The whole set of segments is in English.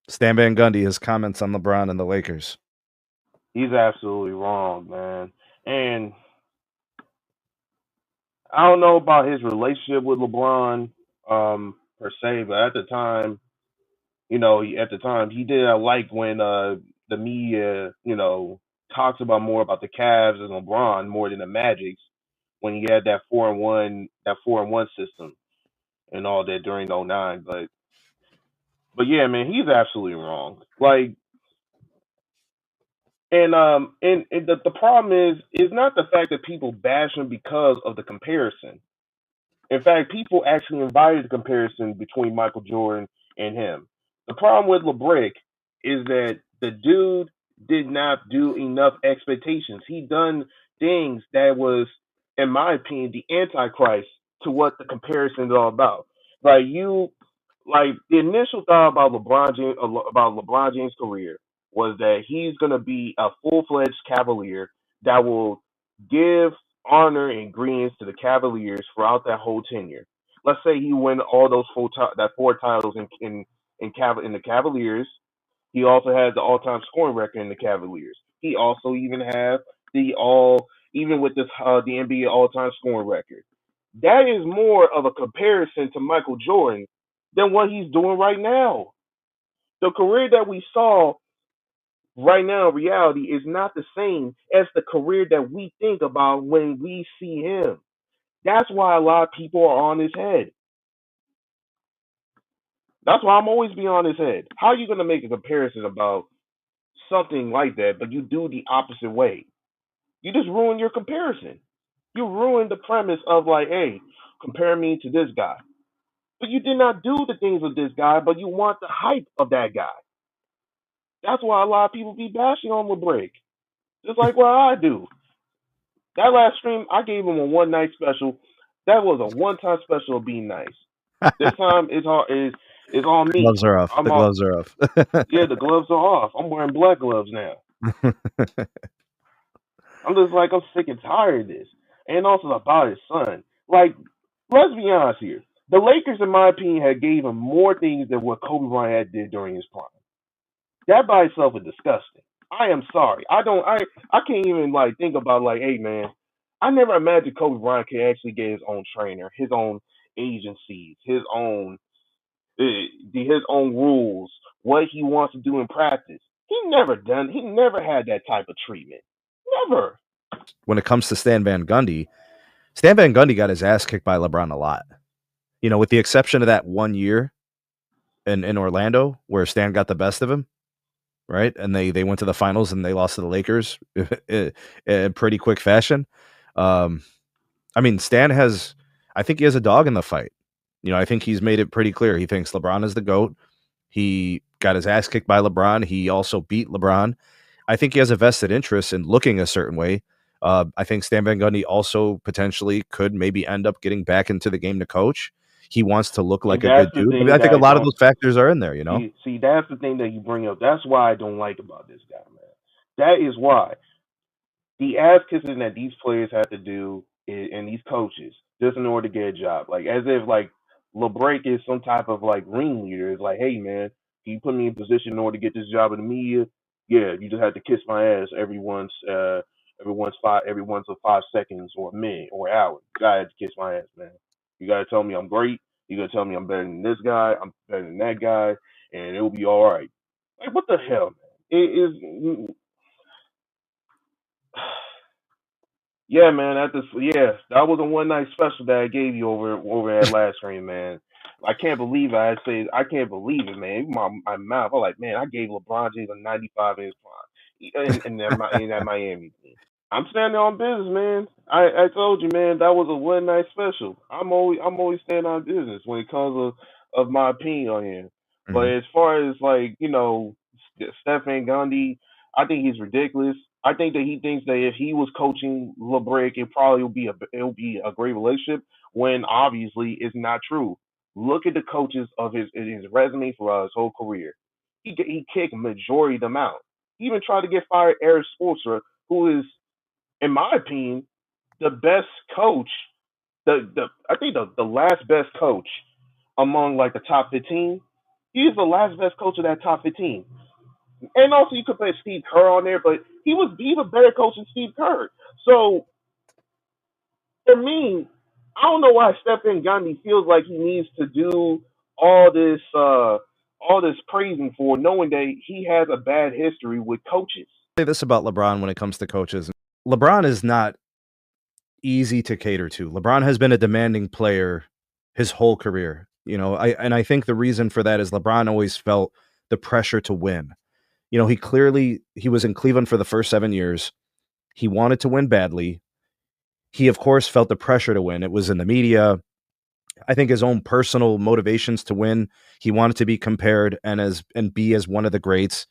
Stan Van Gundy, his comments on LeBron and the Lakers. He's absolutely wrong, man. And I don't know about his relationship with LeBron, per se, but at the time, at the time he did like when the media, talks about more about the Cavs and LeBron more than the Magics when he had that 4-1 system and all that during '09. But yeah, man, he's absolutely wrong. Like, and the problem is not the fact that people bash him because of the comparison. In fact, people actually invited the comparison between Michael Jordan and him. The problem with LeBrick is that the dude did not do enough expectations. He done things that was, in my opinion, the antichrist to what the comparison is all about. Like you, like the initial thought about LeBron James' career was that he's gonna be a full fledged Cavalier that will give honor and greens to the Cavaliers throughout that whole tenure. Let's say he win all those four titles in the Cavaliers. He also has the all time scoring record in the Cavaliers. He also even have the all even with this the NBA all time scoring record. That is more of a comparison to Michael Jordan than what he's doing right now. The career that we saw right now in reality is not the same as the career that we think about when we see him. That's why a lot of people are on his head. That's why I'm always be on his head. How are you going to make a comparison about something like that, but you do the opposite way? You just ruin your comparison. You ruin the premise of like, hey, compare me to this guy. But you did not do the things with this guy, but you want the hype of that guy. That's why a lot of people be bashing on LeBrick. Just like what I do. That last stream, I gave him a one night special. That was a one time special of being nice. This time it's on The me. gloves are off. I'm The all, gloves are off. yeah, the gloves are off. I'm wearing black gloves now. I'm just like I'm sick and tired of this. And also about his son. Like, let's be honest here. The Lakers, in my opinion, had gave him more things than what Kobe Bryant had did during his prime. That by itself is disgusting. I am sorry. I can't even like think about like, hey man, I never imagined Kobe Bryant could actually get his own trainer, his own agencies, his own rules, what he wants to do in practice. He never had that type of treatment. Never. When it comes to Stan Van Gundy got his ass kicked by LeBron a lot. With the exception of that 1 year in Orlando where Stan got the best of him, right? And they went to the finals and they lost to the Lakers in pretty quick fashion. I mean, I think he has a dog in the fight. I think he's made it pretty clear. He thinks LeBron is the GOAT. He got his ass kicked by LeBron. He also beat LeBron. I think he has a vested interest in looking a certain way. I think Stan Van Gundy also potentially could maybe end up getting back into the game to coach. He wants to look See, like a that's good the dude. I mean, thing I that think a I lot of don't those factors are in there, see. That's the thing that you bring up. That's why I don't like about this guy, man. That is why the ass kissing that these players have to do and these coaches just in order to get a job. Like as if like LeBreak is some type of like ringleader. It's like, hey man, can you put me in position in order to get this job in the media? Yeah, you just have to kiss my ass every once of 5 seconds or a minute or an hour. You gotta have to kiss my ass, man. You gotta tell me I'm great. You gotta tell me I'm better than this guy. I'm better than that guy, and it'll be all right. Like what the hell, man? It is. Yeah, man. That was a one night special that I gave you over at last stream, man. I can't believe it. I can't believe it, man. My mouth. I'm like, man, I gave LeBron James a 95 in his prime in that Miami team. I'm standing on business, man. I told you, man, that was a one night special. I'm always standing on business when it comes of my opinion on him. But Mhm. as far as like Stephen Gundy, I think he's ridiculous. I think that he thinks that if he was coaching LeBrick, it will be a great relationship. When obviously it's not true. Look at the coaches of his resume for his whole career. He kicked majority of them out. He even tried to get fired Eric Spoelstra, who is in my opinion, the best coach, the I think the last best coach among like the top 15. He's the last best coach of that top 15. And also, you could put Steve Kerr on there, but he's a better coach than Steve Kerr. So for me, I don't know why Stephen Gundy feels like he needs to do all this praising for, knowing that he has a bad history with coaches. Say this about LeBron when it comes to coaches. LeBron is not easy to cater to. LeBron has been a demanding player his whole career. I think the reason for that is LeBron always felt the pressure to win. He was in Cleveland for the first 7 years. He wanted to win badly. He, of course, felt the pressure to win. It was in the media. I think his own personal motivations to win. He wanted to be compared and be as one of the greats.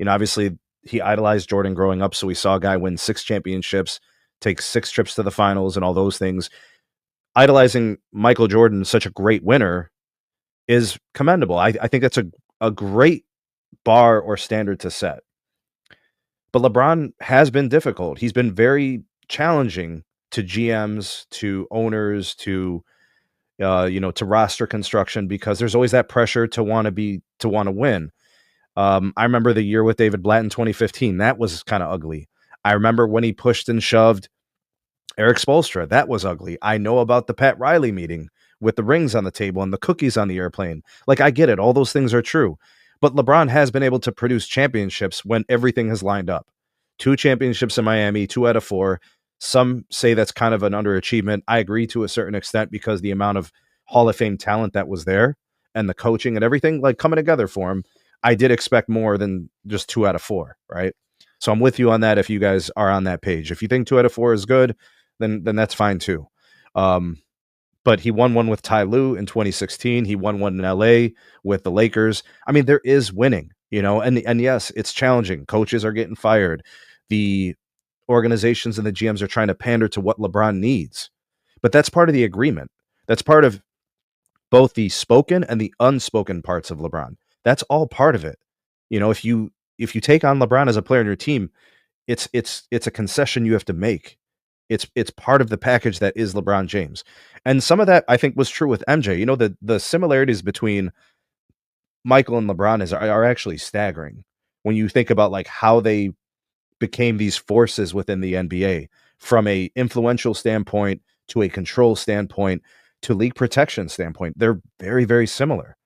Obviously he idolized Jordan growing up, so we saw a guy win 6 championships, take 6 trips to the finals, and all those things. Idolizing Michael Jordan, such a great winner, is commendable. I think that's a great bar or standard to set. But LeBron has been difficult. He's been very challenging to GMs, to owners, to roster construction, because there's always that pressure to want to win. I remember the year with David Blatt in 2015. That was kind of ugly. I remember when he pushed and shoved Eric Spoelstra. That was ugly. I know about the Pat Riley meeting with the rings on the table and the cookies on the airplane. Like, I get it. All those things are true. But LeBron has been able to produce championships when everything has lined up. 2 championships in Miami, 2 out of 4. Some say that's kind of an underachievement. I agree to a certain extent, because the amount of Hall of Fame talent that was there and the coaching and everything like coming together for him, I did expect more than just 2 out of 4, right? So I'm with you on that if you guys are on that page. If you think 2 out of 4 is good, then that's fine too. But he won one with Ty Lue in 2016. He won one in LA with the Lakers. I mean, there is winning, and yes, it's challenging. Coaches are getting fired. The organizations and the GMs are trying to pander to what LeBron needs. But that's part of the agreement. That's part of both the spoken and the unspoken parts of LeBron. That's all part of it. If you take on LeBron as a player in your team, it's a concession you have to make. It's part of the package that is LeBron James. And some of that, I think, was true with MJ. The similarities between Michael and LeBron are actually staggering when you think about like how they became these forces within the NBA, from a influential standpoint to a control standpoint to league protection standpoint. They're very, very similar.